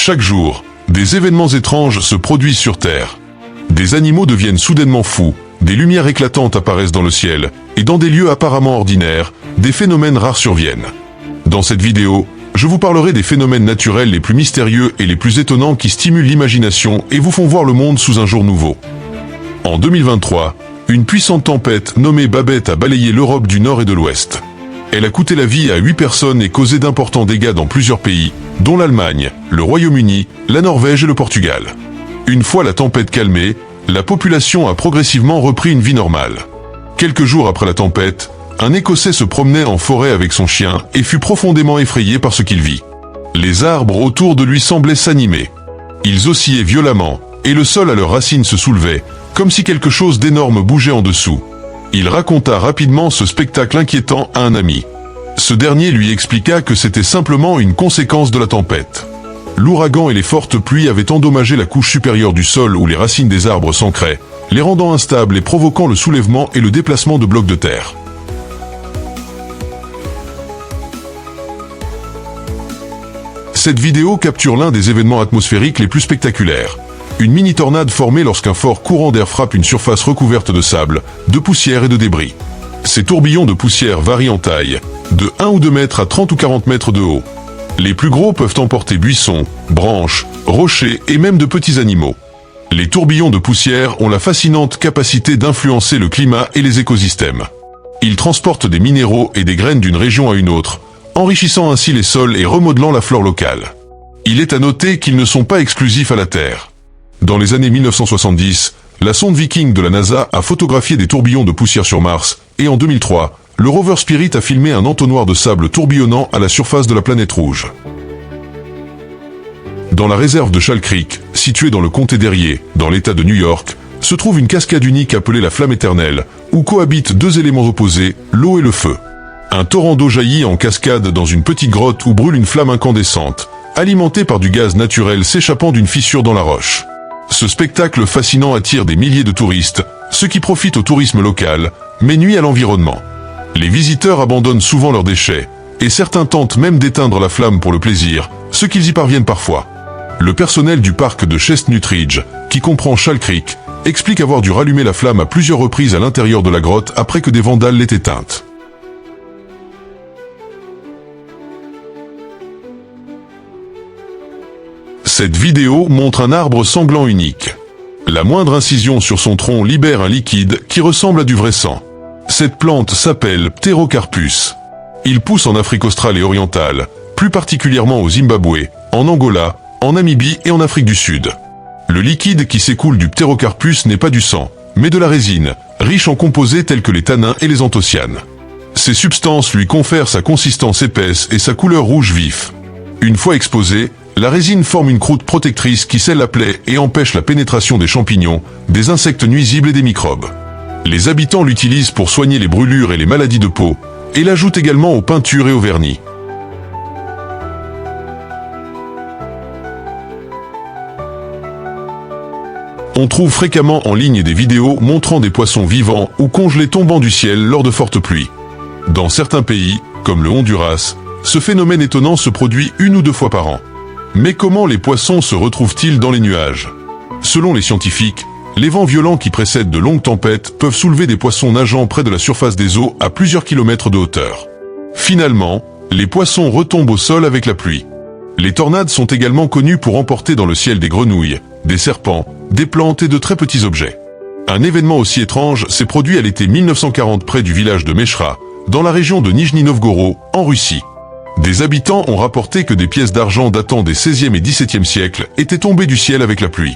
Chaque jour, des événements étranges se produisent sur Terre. Des animaux deviennent soudainement fous, des lumières éclatantes apparaissent dans le ciel, et dans des lieux apparemment ordinaires, des phénomènes rares surviennent. Dans cette vidéo, je vous parlerai des phénomènes naturels les plus mystérieux et les plus étonnants qui stimulent l'imagination et vous font voir le monde sous un jour nouveau. En 2023, une puissante tempête nommée Babette a balayé l'Europe du Nord et de l'Ouest. Elle a coûté la vie à 8 personnes et causé d'importants dégâts dans plusieurs pays, dont l'Allemagne, le Royaume-Uni, la Norvège et le Portugal. Une fois la tempête calmée, la population a progressivement repris une vie normale. Quelques jours après la tempête, un Écossais se promenait en forêt avec son chien et fut profondément effrayé par ce qu'il vit. Les arbres autour de lui semblaient s'animer. Ils oscillaient violemment, et le sol à leurs racines se soulevait, comme si quelque chose d'énorme bougeait en dessous. Il raconta rapidement ce spectacle inquiétant à un ami. Ce dernier lui expliqua que c'était simplement une conséquence de la tempête. L'ouragan et les fortes pluies avaient endommagé la couche supérieure du sol où les racines des arbres s'ancraient, les rendant instables et provoquant le soulèvement et le déplacement de blocs de terre. Cette vidéo capture l'un des événements atmosphériques les plus spectaculaires. Une mini-tornade formée lorsqu'un fort courant d'air frappe une surface recouverte de sable, de poussière et de débris. Ces tourbillons de poussière varient en taille, de 1 ou 2 mètres à 30 ou 40 mètres de haut. Les plus gros peuvent emporter buissons, branches, rochers et même de petits animaux. Les tourbillons de poussière ont la fascinante capacité d'influencer le climat et les écosystèmes. Ils transportent des minéraux et des graines d'une région à une autre, enrichissant ainsi les sols et remodelant la flore locale. Il est à noter qu'ils ne sont pas exclusifs à la Terre. Dans les années 1970, la sonde Viking de la NASA a photographié des tourbillons de poussière sur Mars, et en 2003, le rover Spirit a filmé un entonnoir de sable tourbillonnant à la surface de la planète rouge. Dans la réserve de Shell Creek, située dans le comté d'Erie, dans l'État de New York, se trouve une cascade unique appelée la Flamme éternelle, où cohabitent deux éléments opposés, l'eau et le feu. Un torrent d'eau jaillit en cascade dans une petite grotte où brûle une flamme incandescente, alimentée par du gaz naturel s'échappant d'une fissure dans la roche. Ce spectacle fascinant attire des milliers de touristes, ce qui profite au tourisme local, mais nuit à l'environnement. Les visiteurs abandonnent souvent leurs déchets, et certains tentent même d'éteindre la flamme pour le plaisir, ce qu'ils y parviennent parfois. Le personnel du parc de Chestnut Ridge, qui comprend Shell Creek, explique avoir dû rallumer la flamme à plusieurs reprises à l'intérieur de la grotte après que des vandales l'aient éteinte. Cette vidéo montre un arbre sanglant unique. La moindre incision sur son tronc libère un liquide qui ressemble à du vrai sang. Cette plante s'appelle Pterocarpus. Il pousse en Afrique australe et orientale, plus particulièrement au Zimbabwe, en Angola, en Namibie et en Afrique du Sud. Le liquide qui s'écoule du Pterocarpus n'est pas du sang, mais de la résine, riche en composés tels que les tannins et les anthocyanes. Ces substances lui confèrent sa consistance épaisse et sa couleur rouge vif. Une fois exposée, la résine forme une croûte protectrice qui scelle la plaie et empêche la pénétration des champignons, des insectes nuisibles et des microbes. Les habitants l'utilisent pour soigner les brûlures et les maladies de peau, et l'ajoutent également aux peintures et aux vernis. On trouve fréquemment en ligne des vidéos montrant des poissons vivants ou congelés tombant du ciel lors de fortes pluies. Dans certains pays, comme le Honduras, ce phénomène étonnant se produit 1 ou 2 fois par an. Mais comment les poissons se retrouvent-ils dans les nuages? Selon les scientifiques, les vents violents qui précèdent de longues tempêtes peuvent soulever des poissons nageant près de la surface des eaux à plusieurs kilomètres de hauteur. Finalement, les poissons retombent au sol avec la pluie. Les tornades sont également connues pour emporter dans le ciel des grenouilles, des serpents, des plantes et de très petits objets. Un événement aussi étrange s'est produit à l'été 1940 près du village de Mechra, dans la région de Nijni Novgorod, en Russie. Des habitants ont rapporté que des pièces d'argent datant des 16e et 17e siècles étaient tombées du ciel avec la pluie.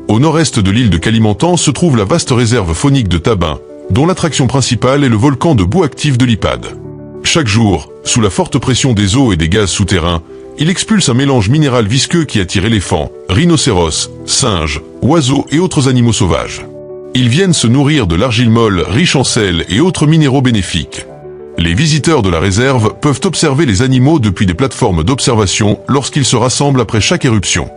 Au nord-est de l'île de Kalimantan se trouve la vaste réserve faunique de Tabin, dont l'attraction principale est le volcan de boue actif de Lipad. Chaque jour, sous la forte pression des eaux et des gaz souterrains, il expulse un mélange minéral visqueux qui attire éléphants, rhinocéros, singes, oiseaux et autres animaux sauvages. Ils viennent se nourrir de l'argile molle riche en sel et autres minéraux bénéfiques. Les visiteurs de la réserve peuvent observer les animaux depuis des plateformes d'observation lorsqu'ils se rassemblent après chaque éruption.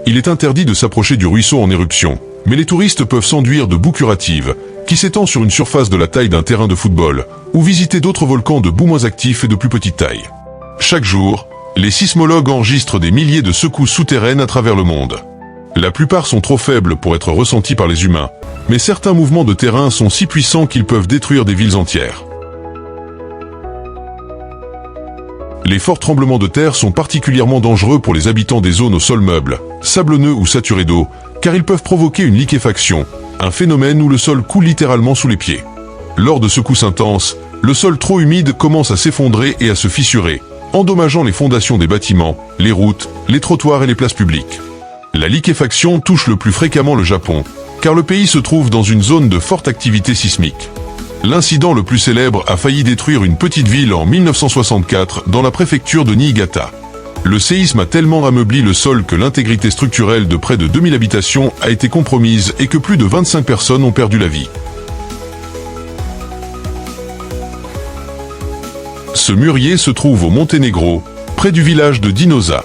Il est interdit de s'approcher du ruisseau en éruption, Mais les touristes peuvent s'enduire de boue curative, qui s'étend sur une surface de la taille d'un terrain de football, ou visiter d'autres volcans de boue moins actifs et de plus petite taille. Chaque jour, les sismologues enregistrent des milliers de secousses souterraines à travers le monde. La plupart sont trop faibles pour être ressentis par les humains, mais certains mouvements de terrain sont si puissants qu'ils peuvent détruire des villes entières. Les forts tremblements de terre sont particulièrement dangereux pour les habitants des zones au sol meuble, sablonneux ou saturés d'eau, car ils peuvent provoquer une liquéfaction, un phénomène où le sol coule littéralement sous les pieds. Lors de secousses intenses, le sol trop humide commence à s'effondrer et à se fissurer, endommageant les fondations des bâtiments, les routes, les trottoirs et les places publiques. La liquéfaction touche le plus fréquemment le Japon, car le pays se trouve dans une zone de forte activité sismique. L'incident le plus célèbre a failli détruire une petite ville en 1964 dans la préfecture de Niigata. Le séisme a tellement ameubli le sol que l'intégrité structurelle de près de 2000 habitations a été compromise et que plus de 25 personnes ont perdu la vie. Ce mûrier se trouve au Monténégro, près du village de Dinosa.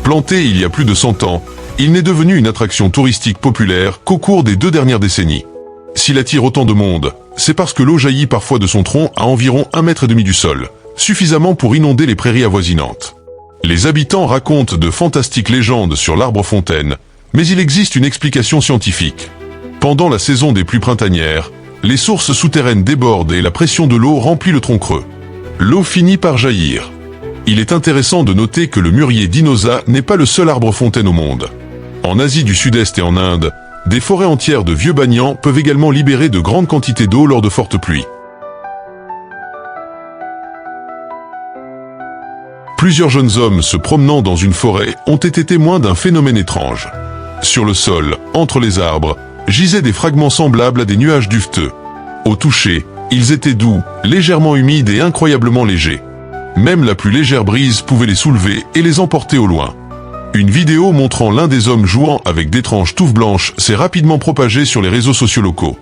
Planté il y a plus de 100 ans, il n'est devenu une attraction touristique populaire qu'au cours des 2 dernières décennies. S'il attire autant de monde, c'est parce que l'eau jaillit parfois de son tronc à environ 1,5 mètre du sol, suffisamment pour inonder les prairies avoisinantes. Les habitants racontent de fantastiques légendes sur l'arbre fontaine, mais il existe une explication scientifique. Pendant la saison des pluies printanières, les sources souterraines débordent et la pression de l'eau remplit le tronc creux. L'eau finit par jaillir. Il est intéressant de noter que le mûrier Dinosa n'est pas le seul arbre fontaine au monde. En Asie du Sud-Est et en Inde, des forêts entières de vieux banians peuvent également libérer de grandes quantités d'eau lors de fortes pluies. Plusieurs jeunes hommes se promenant dans une forêt ont été témoins d'un phénomène étrange. Sur le sol, entre les arbres, gisaient des fragments semblables à des nuages duveteux. Au toucher, ils étaient doux, légèrement humides et incroyablement légers. Même la plus légère brise pouvait les soulever et les emporter au loin. Une vidéo montrant l'un des hommes jouant avec d'étranges touffes blanches s'est rapidement propagée sur les réseaux sociaux locaux.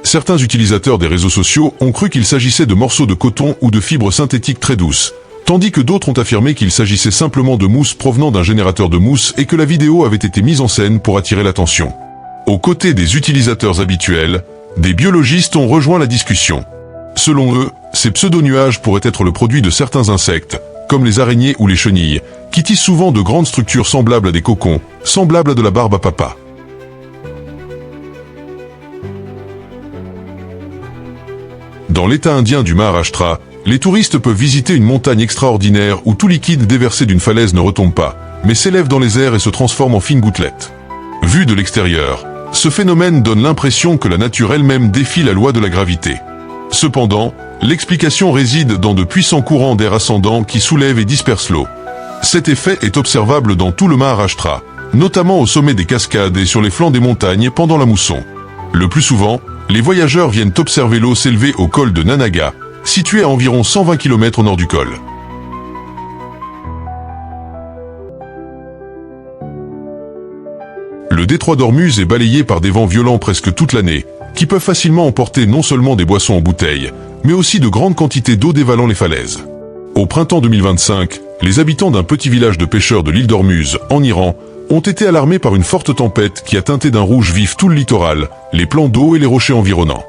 Certains utilisateurs des réseaux sociaux ont cru qu'il s'agissait de morceaux de coton ou de fibres synthétiques très douces, tandis que d'autres ont affirmé qu'il s'agissait simplement de mousse provenant d'un générateur de mousse et que la vidéo avait été mise en scène pour attirer l'attention. Aux côtés des utilisateurs habituels, des biologistes ont rejoint la discussion. Selon eux, ces pseudo-nuages pourraient être le produit de certains insectes, comme les araignées ou les chenilles, qui tissent souvent de grandes structures semblables à des cocons, semblables à de la barbe à papa. Dans l'état indien du Maharashtra, les touristes peuvent visiter une montagne extraordinaire où tout liquide déversé d'une falaise ne retombe pas, mais s'élève dans les airs et se transforme en fines gouttelettes. Vu de l'extérieur, ce phénomène donne l'impression que la nature elle-même défie la loi de la gravité. Cependant, l'explication réside dans de puissants courants d'air ascendant qui soulèvent et dispersent l'eau. Cet effet est observable dans tout le Maharashtra, notamment au sommet des cascades et sur les flancs des montagnes pendant la mousson. Le plus souvent, les voyageurs viennent observer l'eau s'élever au col de Nanaga, situé à environ 120 km au nord du col. Le détroit d'Ormuz est balayé par des vents violents presque toute l'année, qui peuvent facilement emporter non seulement des boissons en bouteilles, mais aussi de grandes quantités d'eau dévalant les falaises. Au printemps 2025, les habitants d'un petit village de pêcheurs de l'île d'Ormuz, en Iran, ont été alarmés par une forte tempête qui a teinté d'un rouge vif tout le littoral, les plans d'eau et les rochers environnants.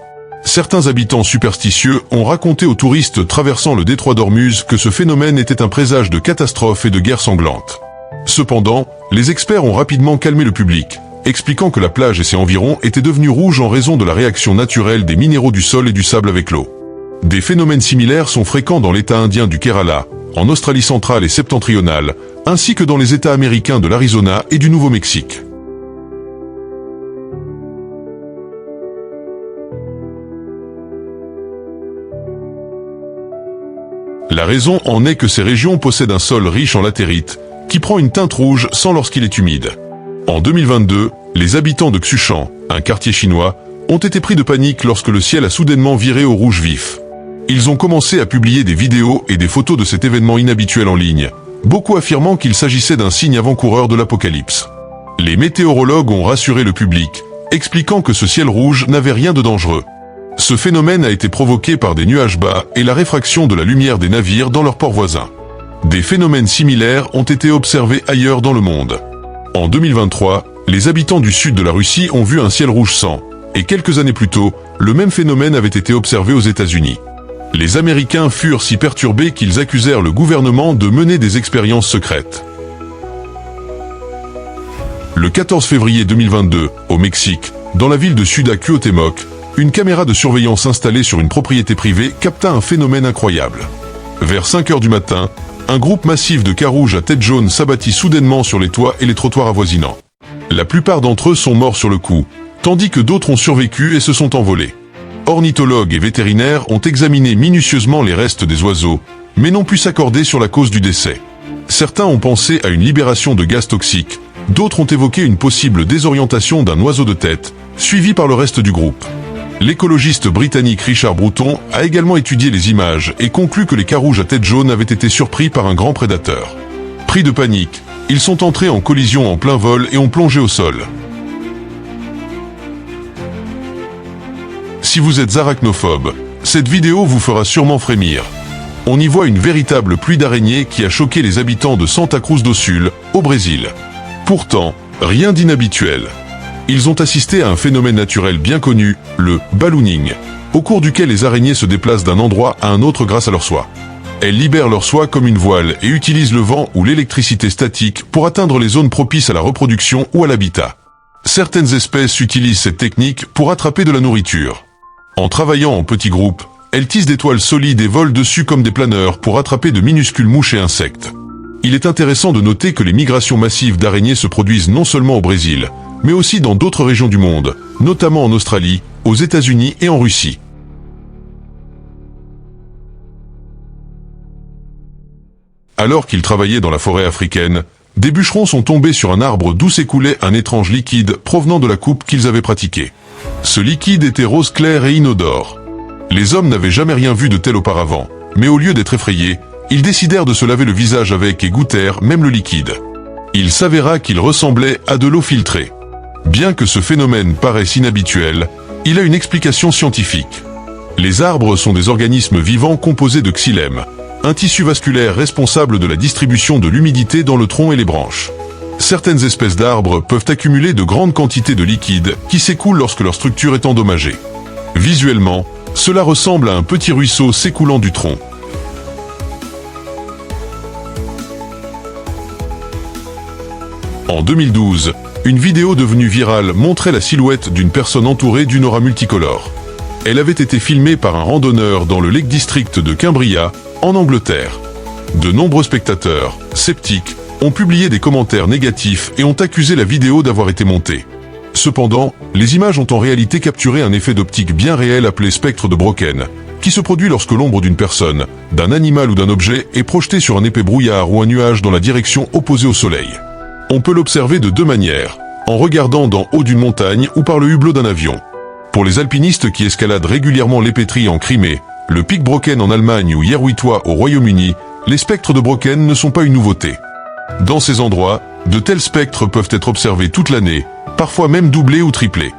Certains habitants superstitieux ont raconté aux touristes traversant le détroit d'Ormuz que ce phénomène était un présage de catastrophes et de guerres sanglantes. Cependant, les experts ont rapidement calmé le public, expliquant que la plage et ses environs étaient devenus rouges en raison de la réaction naturelle des minéraux du sol et du sable avec l'eau. Des phénomènes similaires sont fréquents dans l'État indien du Kerala, en Australie centrale et septentrionale, ainsi que dans les États américains de l'Arizona et du Nouveau-Mexique. La raison en est que ces régions possèdent un sol riche en latérite, qui prend une teinte rouge sans lorsqu'il est humide. En 2022, les habitants de Xuchan, un quartier chinois, ont été pris de panique lorsque le ciel a soudainement viré au rouge vif. Ils ont commencé à publier des vidéos et des photos de cet événement inhabituel en ligne, beaucoup affirmant qu'il s'agissait d'un signe avant-coureur de l'apocalypse. Les météorologues ont rassuré le public, expliquant que ce ciel rouge n'avait rien de dangereux. Ce phénomène a été provoqué par des nuages bas et la réfraction de la lumière des navires dans leurs ports voisins. Des phénomènes similaires ont été observés ailleurs dans le monde. En 2023, Les habitants du sud de la Russie ont vu un ciel rouge sang, et quelques années plus tôt, le même phénomène avait été observé aux États-Unis. Les Américains furent si perturbés qu'ils accusèrent le gouvernement de mener des expériences secrètes. Le 14 février 2022, au Mexique, dans la ville de Ciudad Cuauhtémoc, une caméra de surveillance installée sur une propriété privée capta un phénomène incroyable. Vers 5 heures du matin, un groupe massif de carouges à tête jaune s'abattit soudainement sur les toits et les trottoirs avoisinants. La plupart d'entre eux sont morts sur le coup, tandis que d'autres ont survécu et se sont envolés. Ornithologues et vétérinaires ont examiné minutieusement les restes des oiseaux, mais n'ont pu s'accorder sur la cause du décès. Certains ont pensé à une libération de gaz toxiques, d'autres ont évoqué une possible désorientation d'un oiseau de tête, suivi par le reste du groupe. L'écologiste britannique Richard Bruton a également étudié les images et conclut que les carouges à tête jaune avaient été surpris par un grand prédateur. Pris de panique, ils sont entrés en collision en plein vol et ont plongé au sol. Si vous êtes arachnophobe, cette vidéo vous fera sûrement frémir. On y voit une véritable pluie d'araignées qui a choqué les habitants de Santa Cruz do Sul, au Brésil. Pourtant, rien d'inhabituel. Ils ont assisté à un phénomène naturel bien connu, le ballooning, au cours duquel les araignées se déplacent d'un endroit à un autre grâce à leur soie. Elles libèrent leur soie comme une voile et utilisent le vent ou l'électricité statique pour atteindre les zones propices à la reproduction ou à l'habitat. Certaines espèces utilisent cette technique pour attraper de la nourriture. En travaillant en petits groupes, elles tissent des toiles solides et volent dessus comme des planeurs pour attraper de minuscules mouches et insectes. Il est intéressant de noter que les migrations massives d'araignées se produisent non seulement au Brésil, mais aussi dans d'autres régions du monde, notamment en Australie, aux États-Unis et en Russie. Alors qu'ils travaillaient dans la forêt africaine, des bûcherons sont tombés sur un arbre d'où s'écoulait un étrange liquide provenant de la coupe qu'ils avaient pratiquée. Ce liquide était rose clair et inodore. Les hommes n'avaient jamais rien vu de tel auparavant, mais au lieu d'être effrayés, ils décidèrent de se laver le visage avec et goûtèrent même le liquide. Il s'avéra qu'il ressemblait à de l'eau filtrée. Bien que ce phénomène paraisse inhabituel, il a une explication scientifique. Les arbres sont des organismes vivants composés de xylème, un tissu vasculaire responsable de la distribution de l'humidité dans le tronc et les branches. Certaines espèces d'arbres peuvent accumuler de grandes quantités de liquide qui s'écoulent lorsque leur structure est endommagée. Visuellement, cela ressemble à un petit ruisseau s'écoulant du tronc. En 2012, une vidéo devenue virale montrait la silhouette d'une personne entourée d'une aura multicolore. Elle avait été filmée par un randonneur dans le Lake District de Cumbria, en Angleterre. De nombreux spectateurs, sceptiques, ont publié des commentaires négatifs et ont accusé la vidéo d'avoir été montée. Cependant, les images ont en réalité capturé un effet d'optique bien réel appelé spectre de Brocken, qui se produit lorsque l'ombre d'une personne, d'un animal ou d'un objet est projetée sur un épais brouillard ou un nuage dans la direction opposée au soleil. On peut l'observer de deux manières, en regardant d'en haut d'une montagne ou par le hublot d'un avion. Pour les alpinistes qui escaladent régulièrement l'épétrie en Crimée, le pic Brocken en Allemagne ou Yerwitoa au Royaume-Uni, les spectres de Brocken ne sont pas une nouveauté. Dans ces endroits, de tels spectres peuvent être observés toute l'année, parfois même doublés ou triplés.